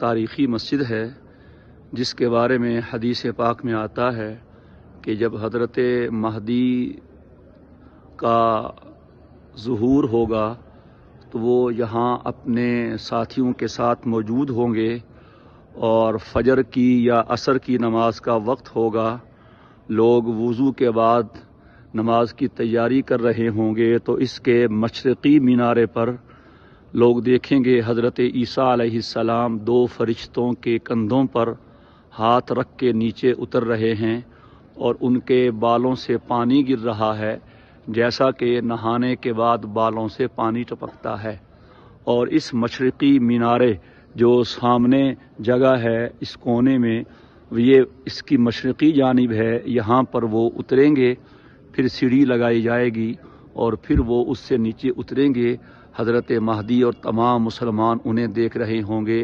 तारीख़ी मस्जिद है जिसके बारे में हदीस पाक में आता है कि जब हज़रत महदी का ज़ुहूर होगा तो वो यहाँ अपने साथियों के साथ मौजूद होंगे और फ़जर की या असर की नमाज का वक्त होगा। लोग वुज़ू के बाद नमाज की तैयारी कर रहे होंगे तो इसके मशरिक़ी मीनारे पर लोग देखेंगे हज़रत ईसा अलैहिस्सलाम दो फरिश्तों के कंधों पर हाथ रख के नीचे उतर रहे हैं और उनके बालों से पानी गिर रहा है जैसा कि नहाने के बाद बालों से पानी टपकता है। और इस मशरिक़ी मीनारे जो सामने जगह है इस कोने में, ये इसकी मशरिक़ी जानिब है, यहाँ पर वो उतरेंगे, फिर सीढ़ी लगाई जाएगी और फिर वो उससे नीचे उतरेंगे। हज़रत महदी और तमाम मुसलमान उन्हें देख रहे होंगे।